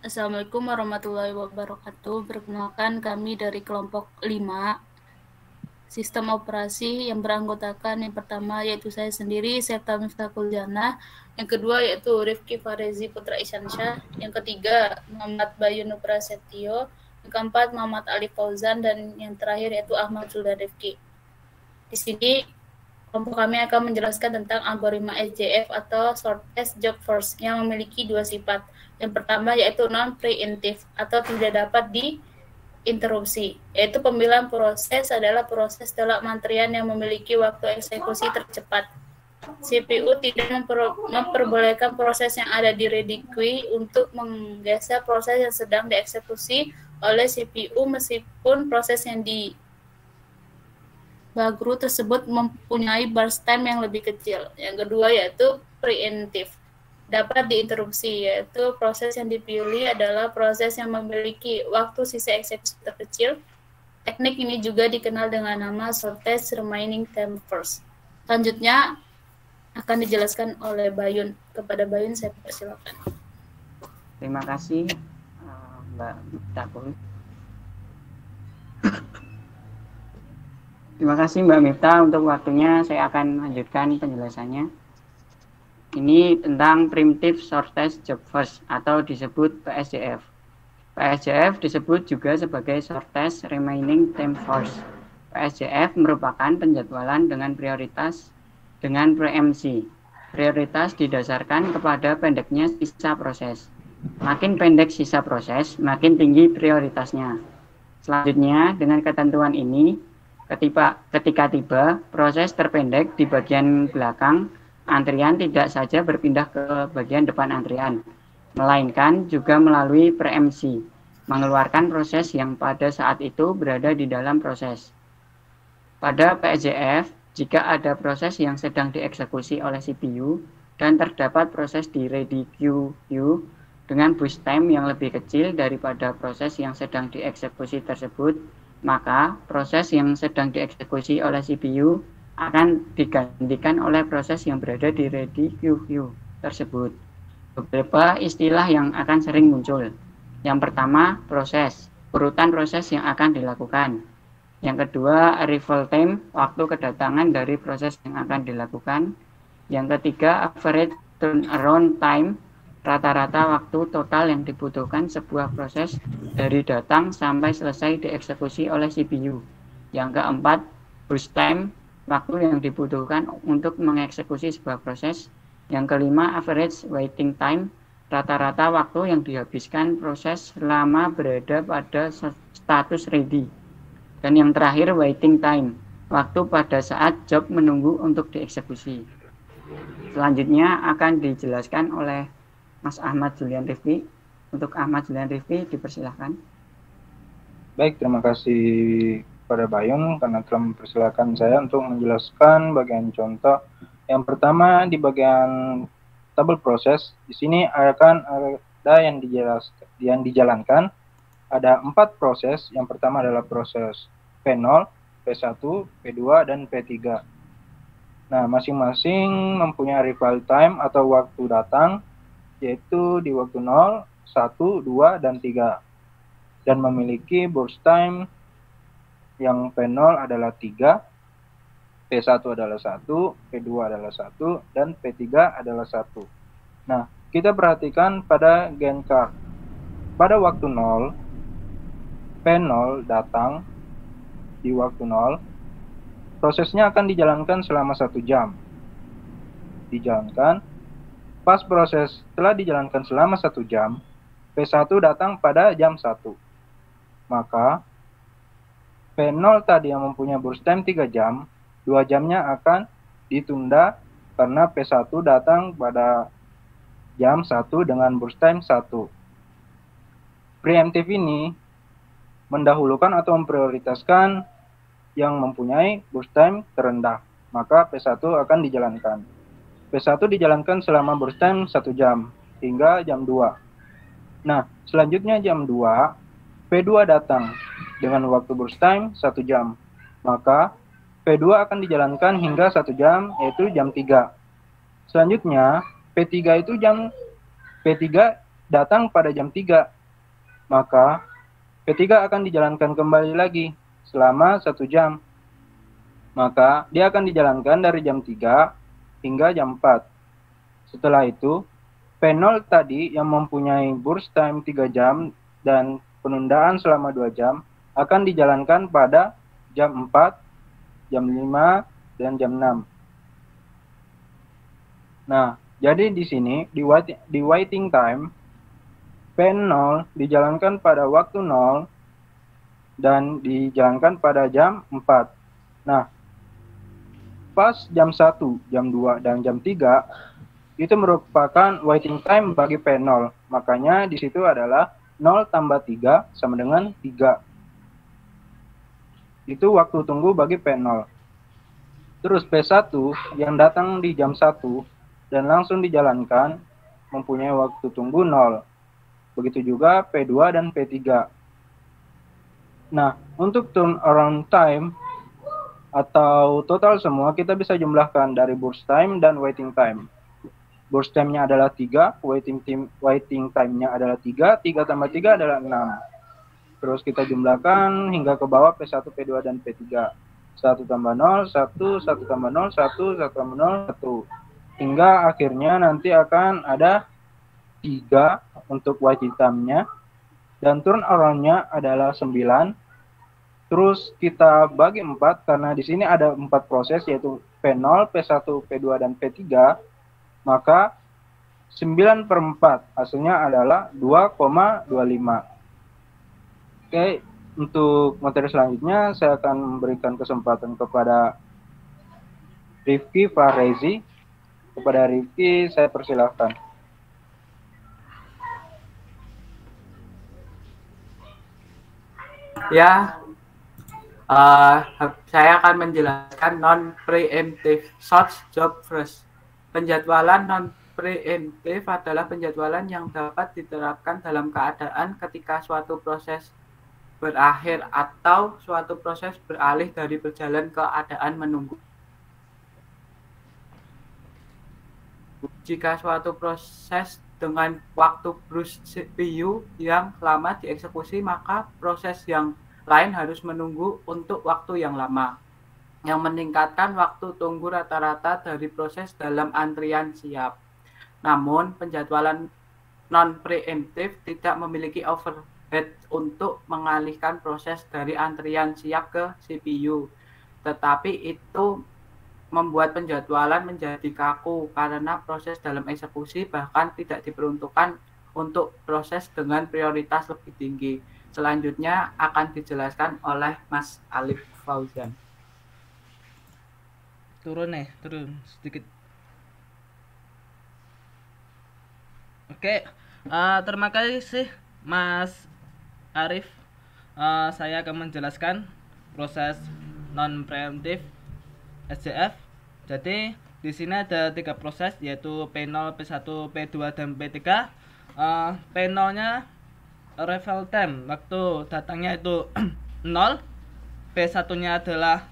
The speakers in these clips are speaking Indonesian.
Assalamualaikum warahmatullahi wabarakatuh. Perkenalkan kami dari kelompok 5 sistem operasi yang beranggotakan yang pertama yaitu saya sendiri, Septa Miftahul Janah, yang kedua yaitu Rifki Farezi Putra Isyansyah, yang ketiga Muhammad Bayu Nuprasetyo, yang keempat Muhammad Ali Fauzan, dan yang terakhir yaitu Ahmad Zuldan Rifki. Di sini kelompok kami akan menjelaskan tentang algoritma SJF atau shortest job first yang memiliki dua sifat. Yang pertama yaitu non-preemptive atau tidak dapat diinterupsi, yaitu pemilihan proses adalah proses dalam antrian yang memiliki waktu eksekusi tercepat. CPU tidak memperbolehkan proses yang ada di ready queue untuk menggeser proses yang sedang dieksekusi oleh CPU meskipun proses yang di Bagru tersebut mempunyai burst time yang lebih kecil. Yang kedua yaitu preemptive, dapat diinterupsi, yaitu proses yang dipilih adalah proses yang memiliki waktu sisa eksekusi terkecil. Teknik ini juga dikenal dengan nama shortest remaining time first. Selanjutnya akan dijelaskan oleh Bayun. Kepada Bayun saya persilakan. Terima kasih Mbak Miftahul. Terima kasih Mbak Miftah untuk waktunya. Saya akan lanjutkan penjelasannya. Ini tentang primitive shortest job first atau disebut PSJF. PSJF disebut juga sebagai shortest remaining time first. PSJF merupakan penjadwalan dengan prioritas dengan preempsi. Prioritas didasarkan kepada pendeknya sisa proses. Makin pendek sisa proses, makin tinggi prioritasnya. Selanjutnya, dengan ketentuan ini, ketika tiba proses terpendek di bagian belakang antrian tidak saja berpindah ke bagian depan antrian, melainkan juga melalui preempsi, mengeluarkan proses yang pada saat itu berada di dalam proses. Pada PSJF, jika ada proses yang sedang dieksekusi oleh CPU dan terdapat proses di ready queue dengan boost time yang lebih kecil daripada proses yang sedang dieksekusi tersebut, maka proses yang sedang dieksekusi oleh CPU akan digantikan oleh proses yang berada di ready queue tersebut. Beberapa istilah yang akan sering muncul. Yang pertama, proses, urutan proses yang akan dilakukan. Yang kedua, arrival time, waktu kedatangan dari proses yang akan dilakukan. Yang ketiga, average turnaround time, rata-rata waktu total yang dibutuhkan sebuah proses dari datang sampai selesai dieksekusi oleh CPU. Yang keempat, burst time, waktu yang dibutuhkan untuk mengeksekusi sebuah proses. Yang kelima, average waiting time, rata-rata waktu yang dihabiskan proses selama berada pada status ready. Dan yang terakhir, waiting time, waktu pada saat job menunggu untuk dieksekusi. Selanjutnya akan dijelaskan oleh Mas Ahmad Zuldan Rifki. Untuk Ahmad Zuldan Rifki, dipersilahkan. Baik, terima kasih kepada Bayun karena telah mempersilahkan saya untuk menjelaskan bagian contoh. Yang pertama di bagian tabel proses, di sini akan ada yang dijalankan. Ada 4 proses. Yang pertama adalah proses P0, P1, P2, dan P3. Nah, masing-masing mempunyai arrival time atau waktu datang, yaitu di waktu 0, 1, 2, dan 3. Dan memiliki burst time yang P0 adalah 3, P1 adalah 1, P2 adalah 1, dan P3 adalah 1. Nah, kita perhatikan pada Gantt chart. Pada waktu 0, P0 datang di waktu 0, prosesnya akan dijalankan selama 1 jam. Dijalankan, pas proses telah dijalankan selama 1 jam, P1 datang pada jam 1. Maka P0 tadi yang mempunyai burst time 3 jam, 2 jamnya akan ditunda karena P1 datang pada jam 1 dengan burst time 1. Preemptive ini mendahulukan atau memprioritaskan yang mempunyai burst time terendah, maka P1 akan dijalankan. P1 dijalankan selama burst time 1 jam, hingga jam 2. Nah, selanjutnya jam 2, P2 datang dengan waktu burst time 1 jam. Maka P2 akan dijalankan hingga 1 jam, yaitu jam 3. Selanjutnya P3 datang pada jam 3, maka P3 akan dijalankan kembali lagi selama 1 jam. Maka dia akan dijalankan dari jam 3 hingga jam 4. Setelah itu, P0 tadi yang mempunyai burst time 3 jam dan penundaan selama 2 jam akan dijalankan pada jam 4, jam 5, dan jam 6. Nah, jadi di sini, di waiting time, P0 dijalankan pada waktu 0 dan dijalankan pada jam 4. Nah, pas jam 1, jam 2, dan jam 3, itu merupakan waiting time bagi P0. Makanya di situ adalah 0 tambah 3 sama dengan 3. Itu waktu tunggu bagi P0. Terus P1 yang datang di jam 1 dan langsung dijalankan mempunyai waktu tunggu 0. Begitu juga P2 dan P3. Nah, untuk turnaround time atau total semua kita bisa jumlahkan dari burst time dan waiting time. Burst time-nya adalah 3, waiting time-nya adalah 3, 3 tambah 3 adalah 6. Terus kita jumlahkan hingga ke bawah P1, P2, dan P3. 1 tambah 0, 1, 1 tambah 0, 1, 1 tambah 0, 1. Hingga akhirnya nanti akan ada 3 untuk waiting time-nya. Dan turnaround-nya adalah 9. Terus kita bagi 4 karena di sini ada 4 proses yaitu P0, P1, P2, dan P3. Maka 9/4 hasilnya adalah 2,25. Oke, untuk materi selanjutnya saya akan memberikan kesempatan kepada Rifki Farezi. Kepada Rifki saya persilahkan. Ya, saya akan menjelaskan non-preemptive search job first. Penjadwalan non-preemptive adalah penjadwalan yang dapat diterapkan dalam keadaan ketika suatu proses berakhir atau suatu proses beralih dari berjalan ke keadaan menunggu. Jika suatu proses dengan waktu burst CPU yang lama dieksekusi, maka proses yang lain harus menunggu untuk waktu yang lama, yang meningkatkan waktu tunggu rata-rata dari proses dalam antrian siap. Namun, penjadwalan non-preemptive tidak memiliki overhead untuk mengalihkan proses dari antrian siap ke CPU, tetapi itu membuat penjadwalan menjadi kaku karena proses dalam eksekusi bahkan tidak diperuntukkan untuk proses dengan prioritas lebih tinggi. Selanjutnya akan dijelaskan oleh Mas Alif Fauzan. Turun sedikit. Oke, terima kasih Mas Arif. Saya akan menjelaskan proses non-preemptive SJF. Jadi di sini ada 3 proses yaitu P0, P1, P2, dan P3. P0-nya arrival time, waktu datangnya itu 0. P1-nya adalah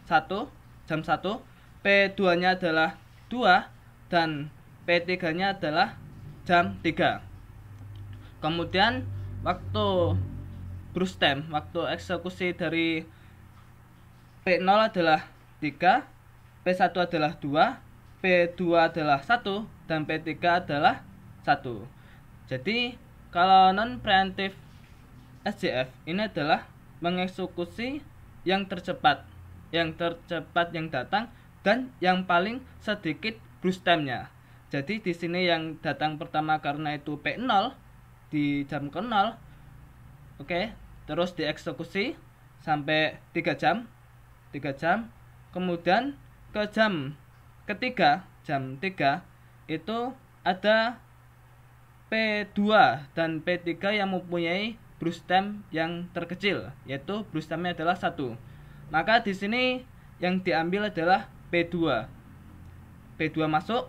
1, jam 1. P2-nya adalah 2 dan P3-nya adalah jam 3. Kemudian waktu burst time, waktu eksekusi dari P0 adalah 3, P1 adalah 2, P2 adalah 1, dan P3 adalah 1. Jadi kalau non-preemptive SJF ini adalah mengeksekusi yang tercepat yang datang dan yang paling sedikit burst time-nya. Jadi di sini yang datang pertama karena itu P0 di jam ke-0. Oke, terus dieksekusi sampai 3 jam. Kemudian ke jam ketiga, jam 3 itu ada P2 dan P3 yang mempunyai burst time yang terkecil, yaitu burst time-nya adalah 1. Maka di sini yang diambil adalah P2. P2 masuk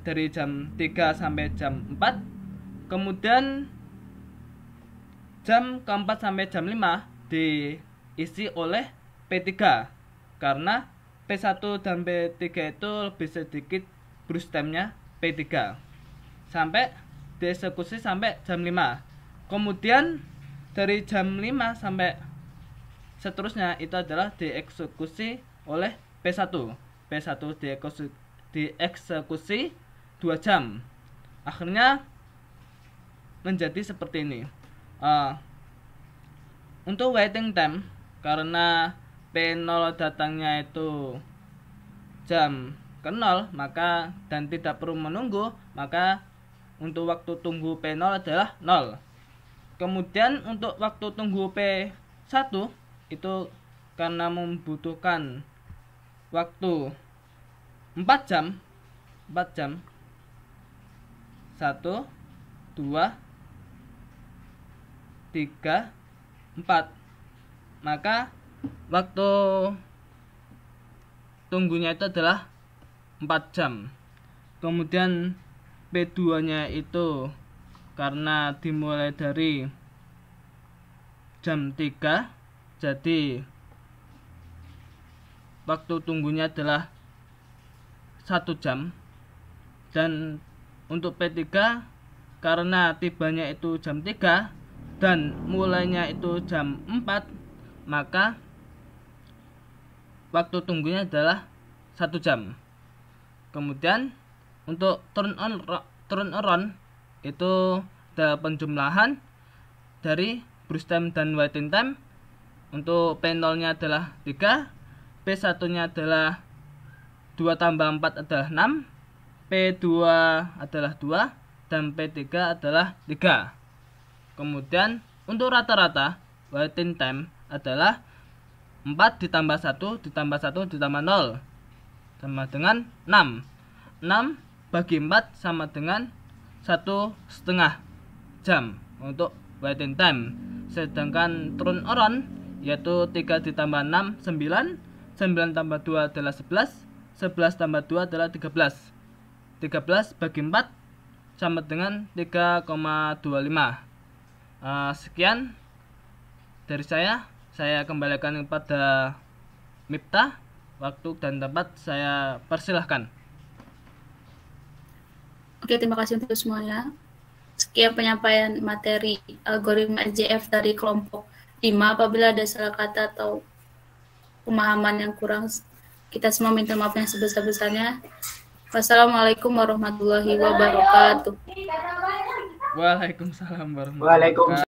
dari jam 3 sampai jam 4. Kemudian jam keempat sampai jam 5 diisi oleh P3 karena P1 dan P3 itu lebih sedikit burst time-nya P3 sampai dieksekusi sampai jam 5. Kemudian dari jam 5 sampai seterusnya itu adalah dieksekusi oleh P1. P1 dieksekusi 2 jam. Akhirnya menjadi seperti ini. Untuk waiting time, karena P0 datangnya itu jam ke-0, maka dan tidak perlu menunggu, maka untuk waktu tunggu P0 adalah 0. Kemudian untuk waktu tunggu P1 itu karena membutuhkan waktu 4 jam 1, 2, 3, 4, maka waktu tunggunya itu adalah 4 jam. Kemudian P2 nya itu karena dimulai dari jam 3, jadi waktu tunggunya adalah 1 jam. Dan untuk P3 karena tibanya itu jam 3 dan mulainya itu jam 4, maka waktu tunggunya adalah 1 jam. Kemudian untuk turn around itu ada penjumlahan dari brush time dan waiting time. Untuk P0 nya adalah 3, P1 nya adalah 2 tambah 4 adalah 6, P2 adalah 2, dan P3 adalah 3. Kemudian untuk rata-rata waiting time adalah 4 ditambah 1 ditambah 1 ditambah 0 sama dengan 6. 6 bagi 4 sama dengan 1,5 jam untuk waiting time. Sedangkan turn around yaitu 3 ditambah 6 9, 9 tambah 2 adalah 11, 11 tambah 2 adalah 13. 13 bagi 4 sama dengan 3,25. Sekian dari saya kembalikan kepada Miftah. Waktu dan tempat saya persilahkan. Oke, terima kasih untuk semuanya. Sekian penyampaian materi algoritma SJF dari kelompok 5. Apabila ada salah kata atau pemahaman yang kurang, kita semua minta maaf yang sebesar-besarnya. Wassalamualaikum warahmatullahi wabarakatuh. Waalaikumsalam warahmatullahi wabarakatuh. Waalaikumsalam.